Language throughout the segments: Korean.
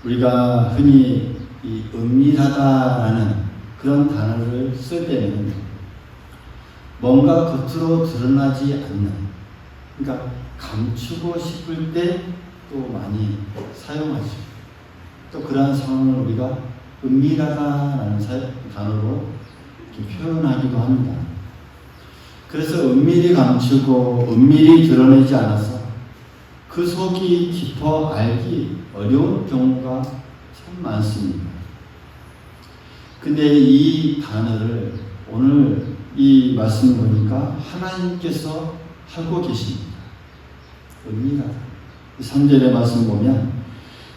우리가 흔히 이 은밀하다라는 그런 단어를 쓸 때는 뭔가 겉으로 드러나지 않는, 그러니까 감추고 싶을 때 또 많이 사용하죠. 또 그러한 상황을 우리가 은밀하다라는 단어로 이렇게 표현하기도 합니다. 그래서 은밀히 감추고 은밀히 드러내지 않아서 그 속이 깊어 알기 어려운 경우가 참 많습니다. 근데 이 단어를 오늘 이 말씀을 보니까 하나님께서 하고 계십니다. 은밀하다. 3절의 말씀 보면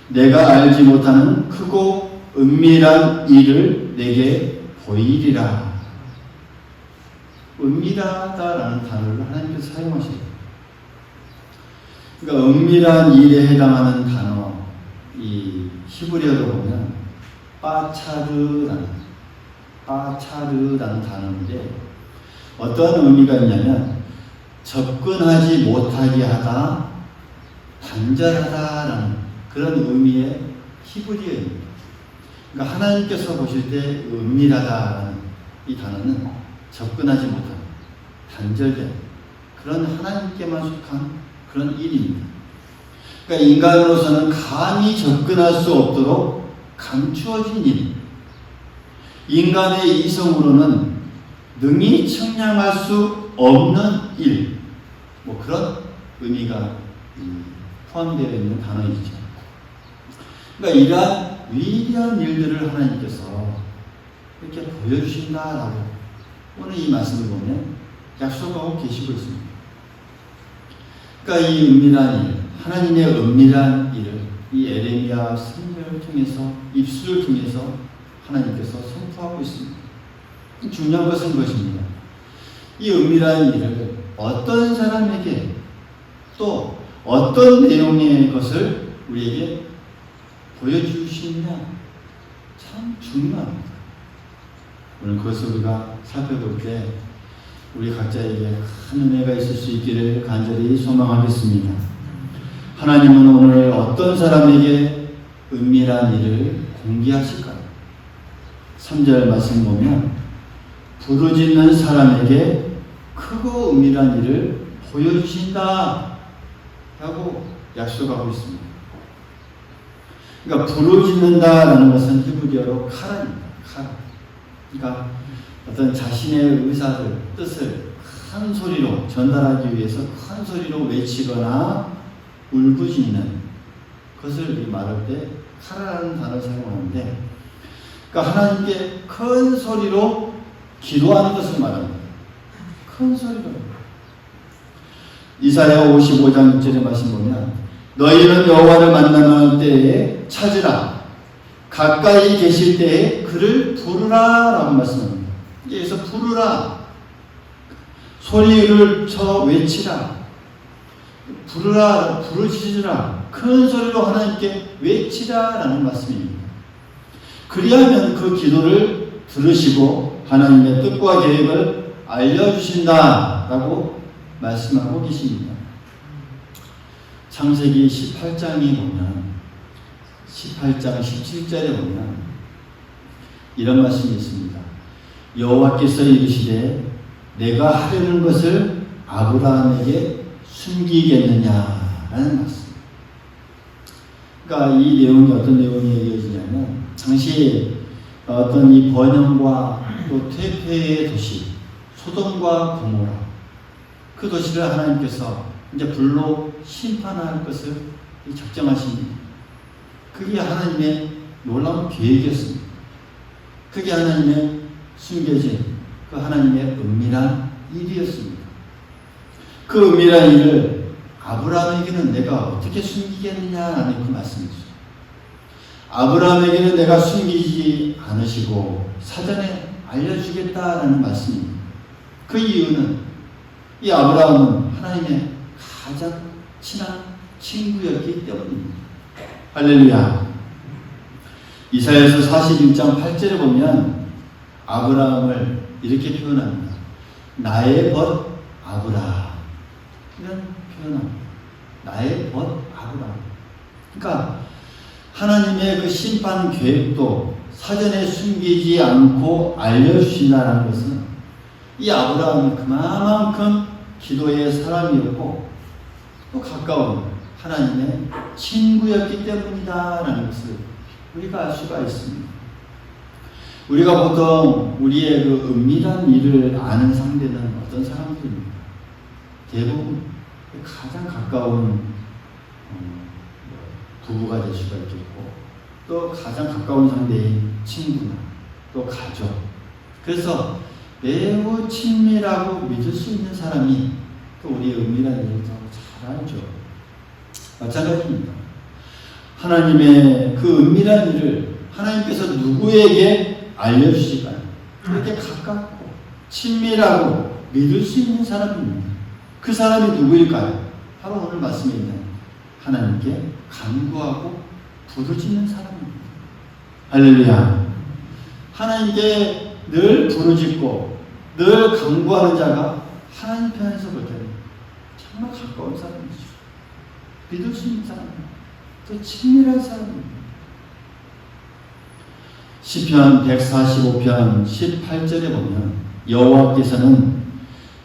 내가 알지 못하는 크고 은밀한 일을 내게 보이리라. 은밀하다라는 단어를 하나님께서 사용하셔요. 그러니까 은밀한 일에 해당하는 단어, 이 히브리어로 보면 빠차르라는 단어인데 어떤 의미가 있냐면 접근하지 못하게 하다, 단절하다라는 그런 의미의 히브리어입니다. 그러니까 하나님께서 보실 때 은밀하다라는 이 단어는 접근하지 못하는, 단절된 그런 하나님께만 속한 그런 일입니다. 그러니까 인간으로서는 감히 접근할 수 없도록 감추어진 일, 인간의 이성으로는 능히 측량할 수 없는 일, 뭐 그런 의미가 포함되어 있는 단어이죠. 그러니까 이러한 위대한 일들을 하나님께서 이렇게 보여주신다라고 오늘 이 말씀을 보면 약속하고 계시고 있습니다. 그러니까 이 은밀한 일, 하나님의 은밀한 일을 이 에레미야 선지자를 통해서, 입술을 통해서 하나님께서 선포하고 있습니다. 중요한 것은 그것입니다. 이 은밀한 일을 어떤 사람에게 또 어떤 내용의 것을 우리에게 보여주시느냐 참 중요합니다. 오늘 그것을 우리가 살펴볼 때 우리 각자에게 큰 은혜가 있을 수 있기를 간절히 소망하겠습니다. 하나님은 오늘 어떤 사람에게 은밀한 일을 공개하실까요? 3절 말씀 보면 부르짖는 사람에게 크고 은밀한 일을 보여주신다 라고 약속하고 있습니다. 그러니까 부르짖는다라는 것은 히브리어로 카라입니다. 카라. 그러니까 어떤 자신의 의사를, 뜻을 큰 소리로 전달하기 위해서 큰 소리로 외치거나 울부짖는 것을 말할 때 카라라는 단어를 사용하는데, 그러니까 하나님께 큰 소리로 기도하는 것을 말합니다. 큰 소리로. 이사야 55장 6절의 말씀 보면 너희는 여호와를 만나는 때에 찾으라, 가까이 계실 때에 그를 부르라 라고 말씀합니다. 여기서 부르라, 소리를 쳐 외치라, 부르라, 부르짖으라, 큰 소리로 하나님께 외치라 라는 말씀입니다. 그리하면 그 기도를 들으시고 하나님의 뜻과 계획을 알려주신다 라고 말씀하고 계십니다. 창세기 18장에 보면 18장 17절에 보면 이런 말씀이 있습니다. 여호와께서 이르시되 내가 하려는 것을 아브라함에게 숨기겠느냐라는 말씀. 그러니까 이 내용이 어떤 내용이 이어지냐면 당시 어떤 이 번영과 또 퇴폐의 도시 소돔과 고모라, 그 도시를 하나님께서 이제 불로 심판할 것을 작정하십니다. 그게 하나님의 놀라운 계획이었습니다. 그게 하나님의 숨겨진 그 하나님의 은밀한 일이었습니다. 그 은밀한 일을 아브라함에게는 내가 어떻게 숨기겠느냐라는 그 말씀이죠. 아브라함에게는 내가 숨기지 않으시고 사전에 알려주겠다라는 말씀입니다. 그 이유는 이 아브라함은 하나님의 가장 친한 친구였기 때문입니다. 할렐루야. 이사야서 41장 8절에 보면 아브라함을 이렇게 표현합니다. 나의 벗 아브라함. 이런 표현합니다. 나의 벗 아브라함. 그러니까 하나님의 그 심판 계획도 사전에 숨기지 않고 알려주신다는 것은 이 아브라함이 그만큼 기도의 사람이었고 또 가까운 하나님의 친구였기 때문이다라는 것을 우리가 알 수가 있습니다. 우리가 보통 우리의 그 은밀한 일을 아는 상대는 어떤 사람들입니까? 대부분 가장 가까운 부부가 될 수가 있겠고 또 가장 가까운 상대인 친구나 또 가족. 그래서 매우 친밀하고 믿을 수 있는 사람이 또 우리의 은밀한 일을 더 잘 알죠. 마찬가지입니다. 하나님의 그 은밀한 일을 하나님께서 누구에게 알려주실까요? 그렇게 가깝고 친밀하고 믿을 수 있는 사람입니다. 그 사람이 누구일까요? 바로 오늘 말씀에 있는 하나님께 간구하고 부르짖는 사람입니다. 할렐루야. 하나님께 늘 부르짖고 늘 간구하는 자가 하나님 편에서 볼 때는 정말 가까운 사람이죠. 믿을 수 있는 사람입니다. 또 친밀한 사람입니다. 시편 145편 18절에 보면 여호와께서는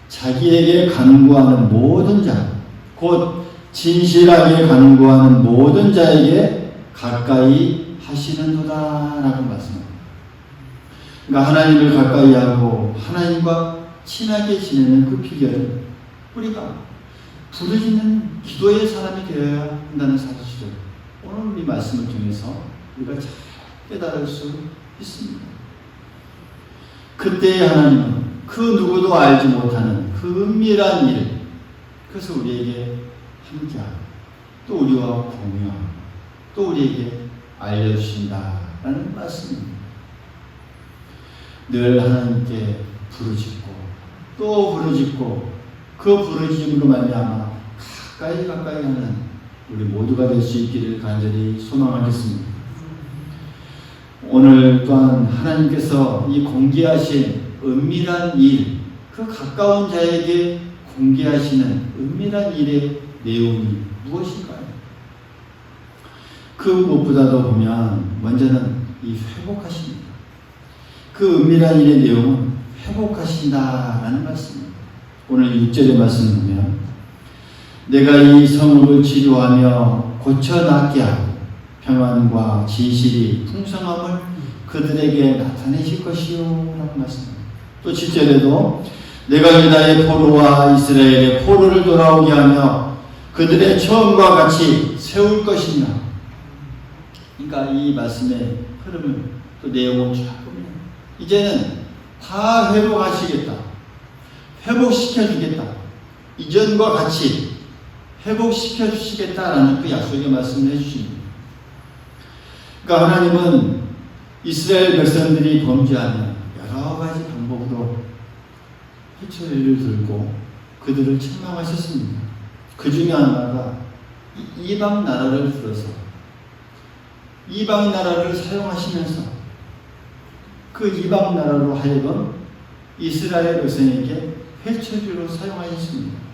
자기에게 간구하는 모든 자, 곧 진실하게 간구하는 모든 자에게 가까이 하시는도다라고 말씀합니다. 그러니까 하나님을 가까이 하고 하나님과 친하게 지내는 그 비결은 우리가 부르짖는 기도의 사람이 되어야 한다는 사실을 오늘 이 말씀을 통해서 우리가 잘 깨달을 수 있습니다. 그때 하나님은 그 누구도 알지 못하는 그 은밀한 일, 그것을 우리에게 함께하고 또 우리와 공유하고 또 우리에게 알려주신다라는 말씀입니다. 늘 하나님께 부르짖고 또 부르짖고 그 부르짖음으로 말미암아 가까이 하는 우리 모두가 될 수 있기를 간절히 소망하겠습니다. 오늘 또한 하나님께서 이 공개하신 은밀한 일, 그 가까운 자에게 공개하시는 은밀한 일의 내용이 무엇인가요? 그 무엇보다도 보면 먼저는 이 회복하십니다. 그 은밀한 일의 내용은 회복하신다라는 말씀입니다. 오늘 6절의 말씀을 보면 내가 이 성읍을 치료하며 고쳐 낫게 하고 평안과 진실이 풍성함을 그들에게 나타내실 것이요 라고 말씀합니다. 또 7절에도 내가 유다의 포로와 이스라엘의 포로를 돌아오게 하며 그들의 처음과 같이 세울 것이며. 그러니까 이 말씀의 흐름을 또 내용을 쫙 보면 이제는 다 회복하시겠다, 회복시켜주겠다, 이전과 같이 회복시켜주시겠다라는 그 약속의 말씀을 해주십니다. 그러니까 하나님은 이스라엘 백성들이 범죄하면 여러 가지 방법으로 회초리를 들고 그들을 책망하셨습니다. 그 중에 하나가 이방 나라를 들어서 이방 나라를 사용하시면서 그 이방 나라로 하여금 이스라엘 백성에게 회초리로 사용하셨습니다.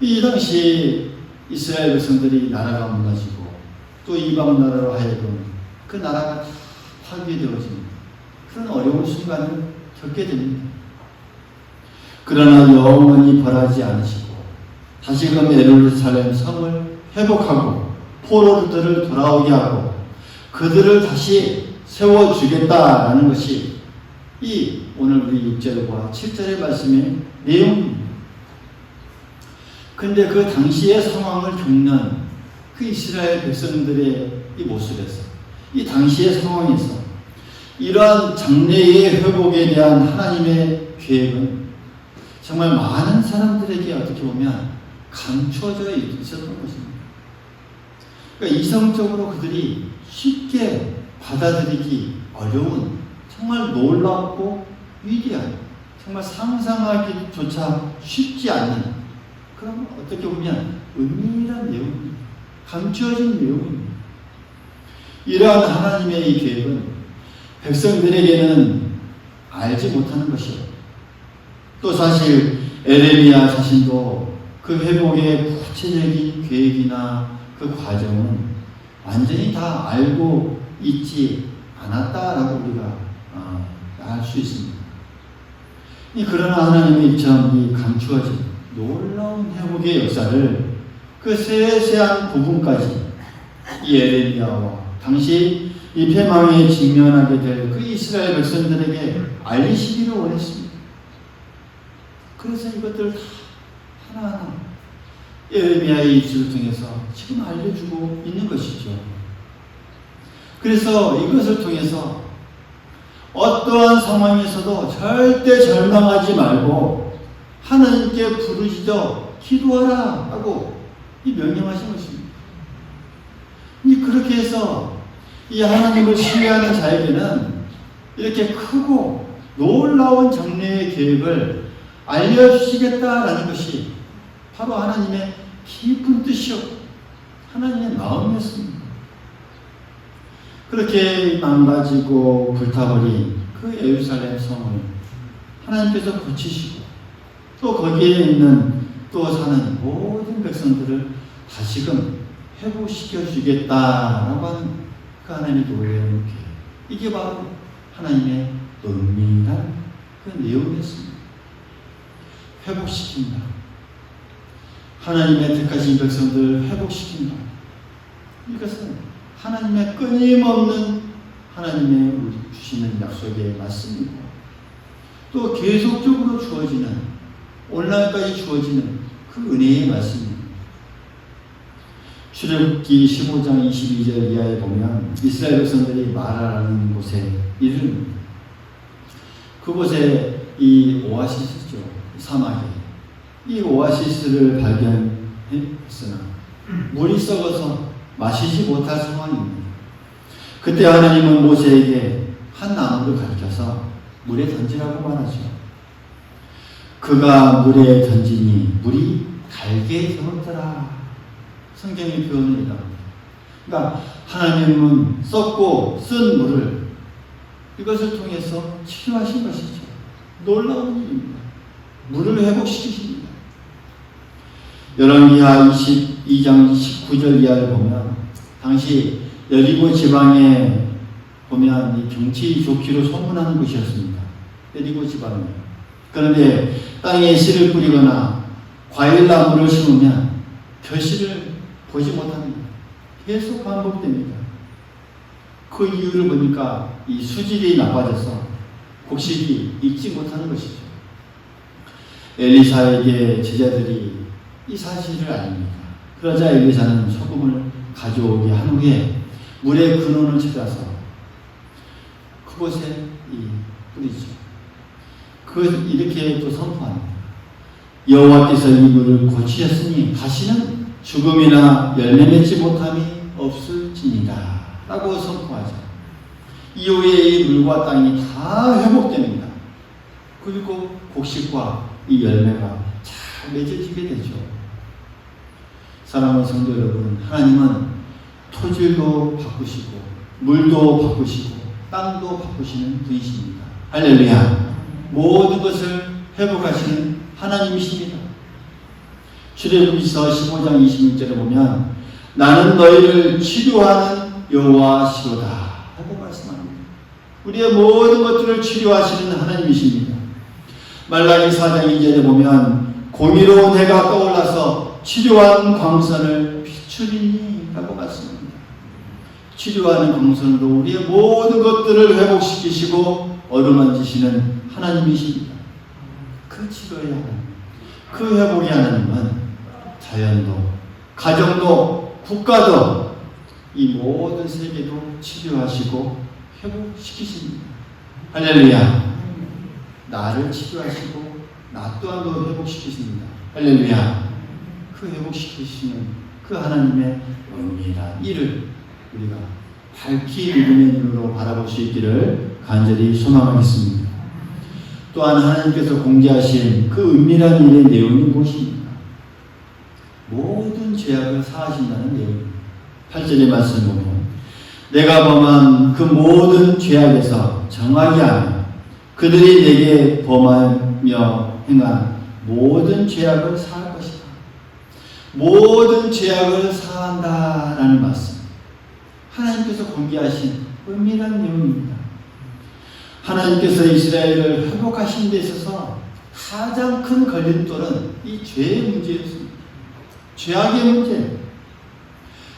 이 당시 이스라엘 백성들이 나라가 무너지고 또 이방 나라로 하여금 그 나라가 파괴되어집니다. 그런 어려운 순간을 겪게 됩니다. 그러나 영원히 벌하지 않으시고 다시금 예루살렘 성을 회복하고 포로들을 돌아오게 하고 그들을 다시 세워주겠다라는 것이 이 오늘 우리 6절과 7절의 말씀의 내용입니다. 근데 그 당시의 상황을 겪는 그 이스라엘 백성들의 이 모습에서 이 당시의 상황에서 이러한 장래의 회복에 대한 하나님의 계획은 정말 많은 사람들에게 어떻게 보면 감추어져 있었던 것입니다. 그러니까 이성적으로 그들이 쉽게 받아들이기 어려운 정말 놀랍고 위대한 정말 상상하기조차 쉽지 않는 그런 어떻게 보면 은밀한 내용입니다. 감추어진 내용입니다. 이러한 하나님의 이 계획은 백성들에게는 알지 못하는 것이요. 또 사실 에레미야 자신도 그 회복의 구체적인 계획이나 그 과정은 완전히 다 알고 있지 않았다라고 우리가 알 수 있습니다. 그러나 하나님의 입장이 감추어진 놀라운 회복의 역사를 그 세세한 부분까지 이 에레미야와 당시 이 패망에 직면하게 될 그 이스라엘 백성들에게 알리시기를 원했습니다. 그래서 이것들을 다 하나하나 에레미야의 입술을 통해서 지금 알려주고 있는 것이죠. 그래서 이것을 통해서 어떠한 상황에서도 절대 절망하지 말고 하나님께 부르짖어 기도하라 하고 이 명령하신 것입니다. 그렇게 해서 이 하나님을 신뢰하는 자에게는 이렇게 크고 놀라운 장래의 계획을 알려주시겠다라는 것이 바로 하나님의 깊은 뜻이었고 하나님의 마음이었습니다. 그렇게 망가지고 불타버린 그 예루살렘 성을 하나님께서 고치시고 또 거기에 있는 또 사는 모든 백성들을 다시금 회복시켜 주겠다라고 하는 그 하나님의 노래의 계획, 이게 바로 하나님의 은밀한 그 내용이었습니다. 회복시킨다. 하나님의 택하신 백성들을 회복시킨다. 이것은 하나님의 끊임없는 하나님의 우리 주시는 약속의 말씀이고 또 계속적으로 주어지는 오늘날까지 주어지는 그 은혜의 말씀입니다. 출애굽기 15장 22절 이하에 보면 이스라엘 백성들이 마라라는 곳에 이르릅니다. 그곳에 이 오아시스죠. 사막에 이 오아시스를 발견했으나 물이 썩어서 마시지 못할 상황입니다. 그때 하나님은 모세에게 한 나무를 가르쳐서 물에 던지라고 말하죠. 그가 물에 던지니 물이 달게 되었더라. 성경의 표현이다. 그러니까 하나님은 썩고 쓴 물을 이것을 통해서 치료하신 것이죠. 놀라운 일입니다. 물을 회복시키십니다. 열왕기하 22장 19절 이하를 보면 당시 여리고 지방에 보면 이 경치 좋기로 소문하는 곳이었습니다. 여리고 지방에. 그런데 땅에 씨를 뿌리거나 과일나무를 심으면 결실을 보지 못합니다. 계속 반복됩니다. 그 이유를 보니까 이 수질이 나빠져서 곡식이 익지 못하는 것이죠. 엘리사에게 제자들이 이 사실을 알립니다. 그러자 엘리사는 소금을 가져오게 한 후에 물의 근원을 찾아서 그곳에 뿌리죠. 이렇게 또 선포합니다. 여호와께서 이 물을 고치셨으니 다시는 죽음이나 열매 맺지 못함이 없을지니라 라고 선포하죠. 이후에 이 물과 땅이 다 회복됩니다. 그리고 곡식과 이 열매가 잘 맺어지게 되죠. 사랑하는 성도 여러분, 하나님은 토질도 바꾸시고 물도 바꾸시고 땅도 바꾸시는 분이십니다. 할렐루야. 모든 것을 회복하시는 하나님이십니다. 출애굽기서 15장 26절에 보면 나는 너희를 치료하는 여호와시로다 하고 말씀합니다. 우리의 모든 것들을 치료하시는 하나님이십니다. 말라기 4장 2절에 보면 공의로운 해가 떠올라서 치료하는 광선을 비추리니 라고 말씀합니다. 치료하는 광선으로 우리의 모든 것들을 회복시키시고 어루만지시는 하나님이십니다. 그 치료의 하나님, 그 회복의 하나님은 자연도, 가정도, 국가도, 이 모든 세계도 치료하시고 회복시키십니다. 할렐루야. 나를 치료하시고 나 또한도 회복시키십니다. 할렐루야. 그 회복시키시는 그 하나님의 은밀한 일을 우리가 밝히 믿음의 눈으로 바라볼 수 있기를 간절히 소망하겠습니다. 또한 하나님께서 공개하신 그 은밀한 일의 내용이 무엇입니까? 모든 죄악을 사하신다는 내용입니다. 8절의 말씀 보면 내가 범한 그 모든 죄악에서 정하게 하며 그들이 내게 범하며 행한 모든 죄악을 사할 것이다. 모든 죄악을 사한다라는 말씀. 하나님께서 공개하신 은밀한 내용입니다. 하나님께서 이스라엘을 회복하신 데 있어서 가장 큰 걸림돌은 이 죄의 문제였습니다. 죄악의 문제.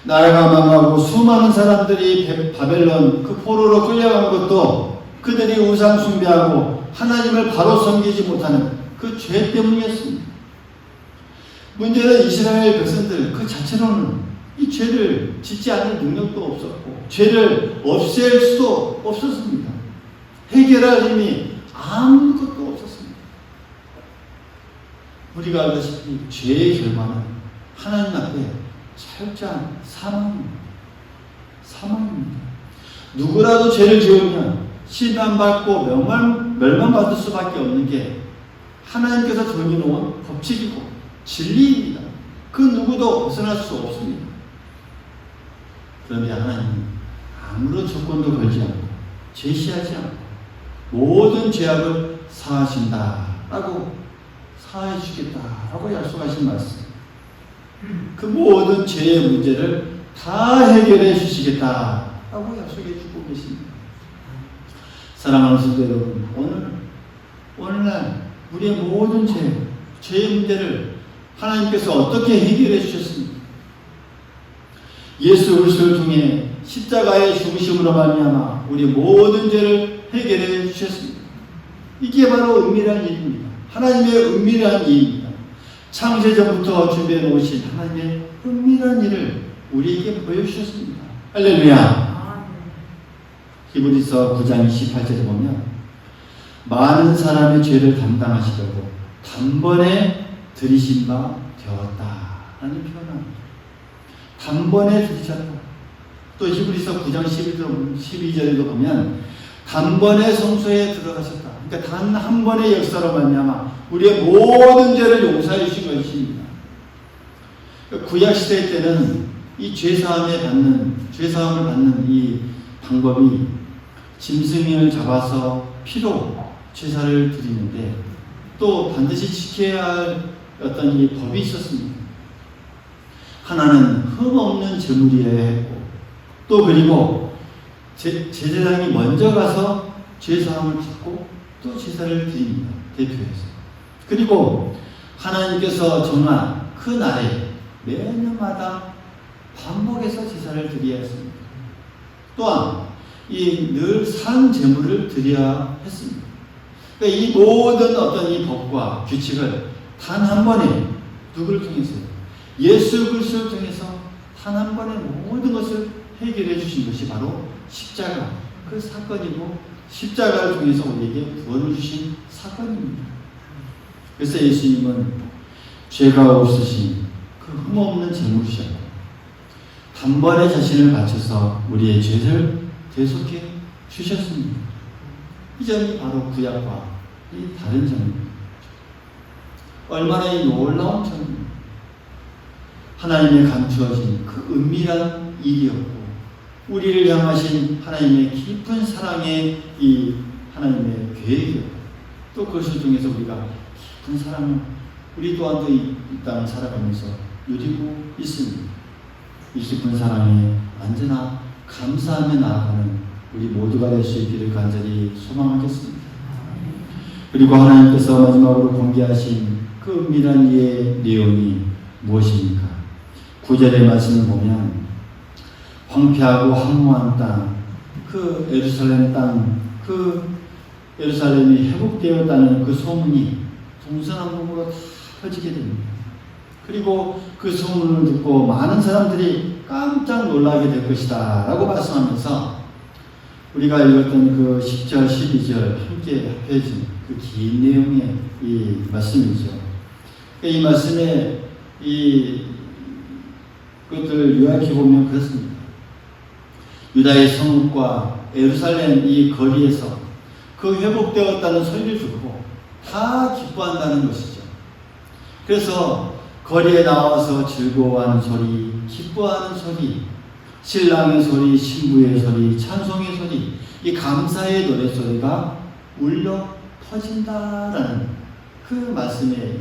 나라가 망하고 수많은 사람들이 바벨론 그 포로로 끌려간 것도 그들이 우상 숭배하고 하나님을 바로 섬기지 못하는 그 죄 때문이었습니다. 문제는 이스라엘 백성들 그 자체로는 이 죄를 짓지 않을 능력도 없었고 죄를 없앨 수도 없었습니다. 해결할 힘이 아무것도 없었습니다. 우리가 알다시피 죄의 결과는 하나님 앞에 철저한 사망입니다. 사망입니다. 누구라도 죄를 지으면 심판받고 멸망받을 수밖에 없는 게 하나님께서 정해놓은 법칙이고 진리입니다. 그 누구도 벗어날 수 없습니다. 그런데 하나님은 아무런 조건도 걸지 않고 제시하지 않고 모든 죄악을 사하신다라고 사해 주겠다라고 약속하신 말씀. 그 모든 죄의 문제를 다 해결해 주시겠다라고 약속해 주고 계십니다. 사랑하는 성도 여러분, 오늘날 우리의 모든 죄의 문제를 하나님께서 어떻게 해결해 주셨습니까? 예수 그리스도를 통해 십자가의 죽으심으로 말미암아 우리의 모든 죄를 해결해 주셨습니다. 이게 바로 은밀한 일입니다. 하나님의 은밀한 일입니다. 창세전부터 준비해 놓으신 하나님의 은밀한 일을 우리에게 보여주셨습니다. 할렐루야. 히브리서 9장 28절에 보면 많은 사람의 죄를 담당하시려고 단번에 들이신 바 되었다라는 표현합니다. 단번에 들이셨다. 또 히브리서 9장 12절에도 보면 단번에 성소에 들어가셨다. 그러니까 단 한 번의 역사로 말미암아 우리의 모든 죄를 용서해 주신 것입니다. 구약 시대 때는 이 죄사함을 받는 이 방법이 짐승을 잡아서 피로 제사를 드리는데 또 반드시 지켜야 할 어떤 이 법이 있었습니다. 하나는 흠없는 제물이어야 했고 또 그리고 제사장이 먼저 가서 죄사함을 받고 또 제사를 드립니다. 대표해서. 그리고 하나님께서 정한 그 날에 매년마다 반복해서 제사를 드려야 했습니다. 또한 이 늘 산 제물을 드려야 했습니다. 그러니까 이 모든 어떤 이 법과 규칙을 단 한 번에 누구를 통해서요? 예수 그리스도를 통해서 단 한 번에 모든 것을 해결해 주신 것이 바로 십자가 그 사건이고 십자가를 통해서 우리에게 구원을 주신 사건입니다. 그래서 예수님은 죄가 없으신 그 흠없는 제물이셨고 단번에 자신을 바쳐서 우리의 죄를 대속해 주셨습니다. 이 점이 바로 구약과 이 다른 점입니다. 얼마나 이 놀라운 점입니다. 하나님의 감추어진 그 은밀한 일이었고 우리를 향하신 하나님의 깊은 사랑의 이 하나님의 계획이었고 또 그것을 통해서 우리가 깊은 사랑을 우리 또한도 이 땅을 살아가면서 누리고 있습니다. 이 깊은 사랑에 언제나 감사하며 나아가는 우리 모두가 될 수 있기를 간절히 소망하겠습니다. 그리고 하나님께서 마지막으로 공개하신 그 은밀한 이의 내용이 무엇입니까? 9절의 말씀을 보면 황폐하고 황무한 땅, 그 예루살렘 땅, 그 예루살렘이 회복되었다는 그 소문이 동서남북으로 다 퍼지게 됩니다. 그리고 그 소문을 듣고 많은 사람들이 깜짝 놀라게 될 것이다 라고 말씀하면서 우리가 읽었던 그 10절, 12절 함께 합해진 그 긴 내용의 이 말씀이죠. 이 말씀에 그것들을 요약해 보면 그렇습니다. 유다의 성읍과 예루살렘 이 거리에서 그 회복되었다는 소리를 듣고 다 기뻐한다는 것이죠. 그래서 거리에 나와서 즐거워하는 소리, 기뻐하는 소리, 신랑의 소리, 신부의 소리, 찬송의 소리, 이 감사의 노래소리가 울려 터진다라는 그 말씀의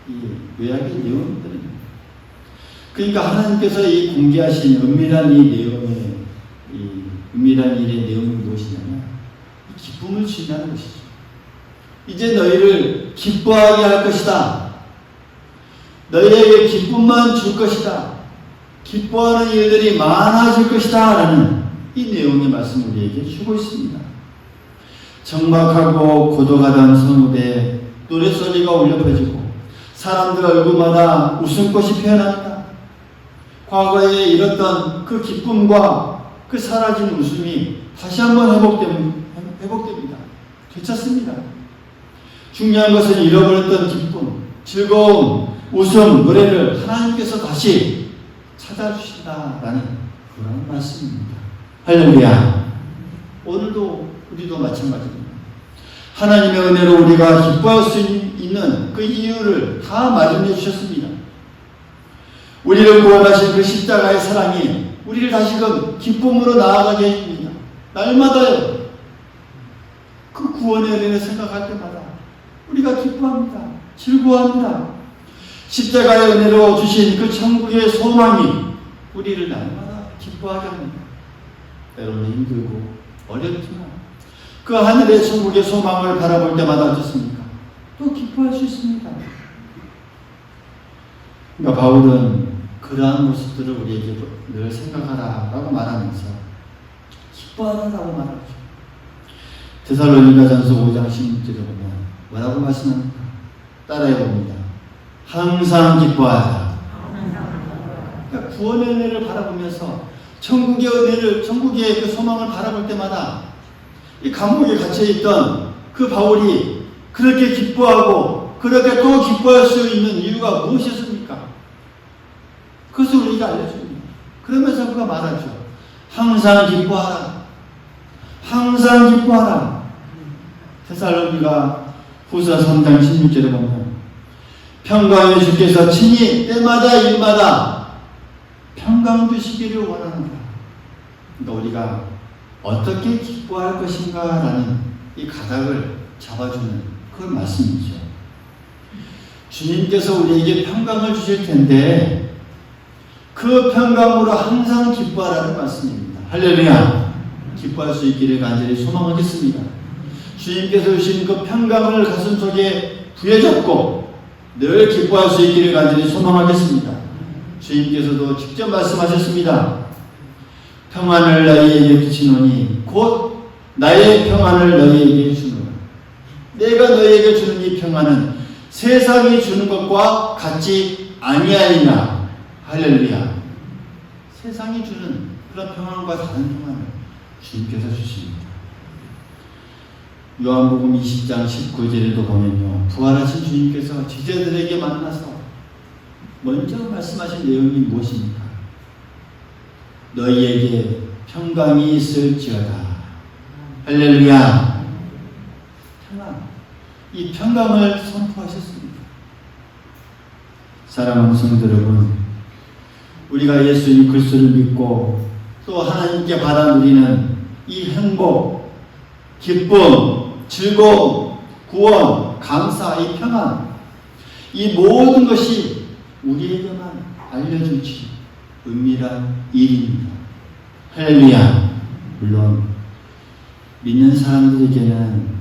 이 요약의 내용들입니다. 그러니까 하나님께서 이 공개하신 은밀한 이 내용의 은밀한 일의 내용이 무엇이냐면 기쁨을 주인다는 것이죠. 이제 너희를 기뻐하게 할 것이다. 너희에게 기쁨만 줄 것이다. 기뻐하는 일들이 많아질 것이다. 라는 이 내용의 말씀을 우리에게 주고 있습니다. 적막하고 고독하던 성읍에 노랫소리가 울려 퍼지고 사람들 얼굴마다 웃음꽃이 피어납니다. 과거에 잃었던 그 기쁨과 그 사라진 웃음이 다시 한번 회복됩니다. 되찾습니다. 중요한 것은 잃어버렸던 기쁨, 즐거움, 웃음, 노래를 하나님께서 다시 찾아주신다라는 그런 말씀입니다. 할렐루야. 오늘도 우리도 마찬가지입니다. 하나님의 은혜로 우리가 기뻐할 수 있는 그 이유를 다 마련해 주셨습니다. 우리를 구원하신 그 십자가의 사랑이 우리를 다시금 기쁨으로 나아가게 해줍니다. 날마다요. 그 구원의 은혜를 생각할 때마다 우리가 기뻐합니다. 즐거워합니다. 십자가의 은혜로 주신 그 천국의 소망이 우리를 날마다 기뻐하게 합니다. 때로는 힘들고 어렵지만 그 하늘의 천국의 소망을 바라볼 때마다 어떻습니까? 또 기뻐할 수 있습니다. 그러니까 바울은 그러한 모습들을 우리에게 늘 생각하라라고 말하면서 기뻐하라라고 말하죠. 데살로니가전서 5장 16절에 보면 뭐라고 말씀합니까? 따라해 봅니다. 항상 기뻐하라. 그러니까 구원의 은혜를 바라보면서 천국의 은혜를, 천국의 그 소망을 바라볼 때마다 이 감옥에 갇혀있던 그 바울이 그렇게 기뻐하고 그렇게 또 기뻐할 수 있는 이유가 무엇이었습니까? 그것을 우리가 알려줍니다. 그러면서 그가 말하죠. 항상 기뻐하라. 항상 기뻐하라. 데살로니가 후서 3장 16절에 보면 평강의 주께서 친히 때마다 일마다 평강 주시기를 원하노라. 그러니까 우리가 어떻게 기뻐할 것인가 라는 이 가닥을 잡아주는 그 말씀이죠. 주님께서 우리에게 평강을 주실 텐데 그 평강으로 항상 기뻐하라는 말씀입니다. 할렐루야. 기뻐할 수 있기를 간절히 소망하겠습니다. 주님께서 주신 그 평강을 가슴속에 부여잡고 늘 기뻐할 수 있기를 간절히 소망하겠습니다. 주님께서도 직접 말씀하셨습니다. 평안을 너희에게 주시노니 곧 나의 평안을 너희에게 주노라. 내가 너희에게 주는 이 평안은 세상이 주는 것과 같지 아니하리라. 할렐루야. 세상이 주는 그런 평안과 다른 평안을 주님께서 주십니다. 요한복음 20장 19절에도 보면요. 부활하신 주님께서 제자들에게 만나서 먼저 말씀하신 내용이 무엇입니까? 너희에게 평강이 있을지어다. 할렐루야. 평강. 이 평강을 선포하셨습니다. 사랑하는 성도 여러분, 우리가 예수님 그리스도를 믿고 또 하나님께 받아 누리는 이 행복, 기쁨, 즐거움, 구원, 감사, 이 평안, 이 모든 것이 우리에게만 알려주지 은밀한 일입니다. 할렐루야. 물론 믿는 사람들에게는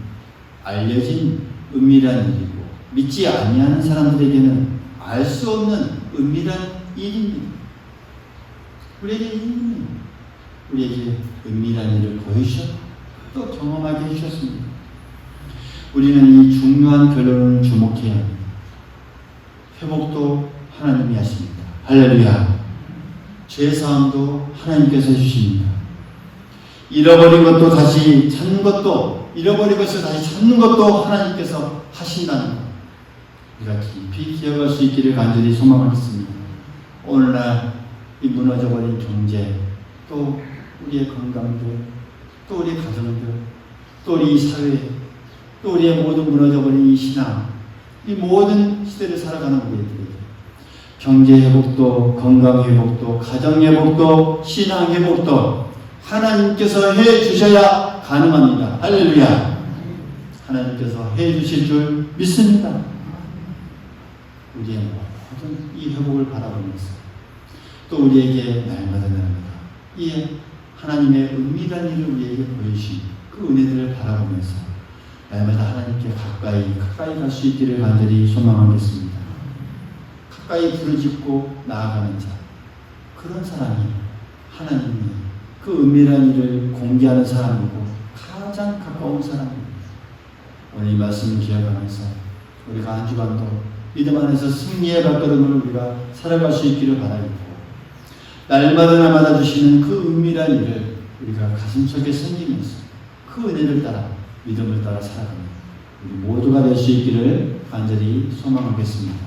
알려진 은밀한 일이고 믿지 아니하는 사람들에게는 알 수 없는 은밀한 일입니다. 우리에게 은밀한 일을 보여주셨고 또 경험하게 해주셨습니다. 우리는 이 중요한 결론을 주목해야 합니다. 회복도 하나님이 하십니다. 할렐루야. 죄사함도 하나님께서 해주십니다. 잃어버린 것도 다시 찾는 것도, 잃어버린 것을 다시 찾는 것도 하나님께서 하신다는 것, 우리가 깊이 기억할 수 있기를 간절히 소망하겠습니다. 오늘날 이 무너져버린 경제, 또 우리의 건강들, 또 우리의 가정들, 또 우리 사회, 또 우리의 모든 무너져버린 이 신앙, 이 모든 시대를 살아가는 우리들에게 경제 회복도, 건강 회복도, 가정 회복도, 신앙 회복도 하나님께서 해 주셔야 가능합니다. 할렐루야. 하나님께서 해 주실 줄 믿습니다. 우리의 모든 이 회복을 바라보면서 또 우리에게 날마다 이 하나님의 은밀한 일을 우리에게 보여주신 그 은혜들을 바라보면서 날마다 하나님께 가까이 갈 수 있기를 간절히 소망하겠습니다. 가까이 부르짖고 나아가는 자, 그런 사람이 하나님이 그 은밀한 일을 공개하는 사람이고 가장 가까운 사람입니다. 오늘 이 말씀을 기억하면서 우리가 한 주간도 믿음 안에서 승리의 발걸음을 우리가 살아갈 수 있기를 바라겠고, 날마다 주시는 그 은밀한 일을 우리가 가슴속에 섬기면서 그 은혜를 따라 믿음을 따라 살아가는 우리 모두가 될 수 있기를 간절히 소망하겠습니다.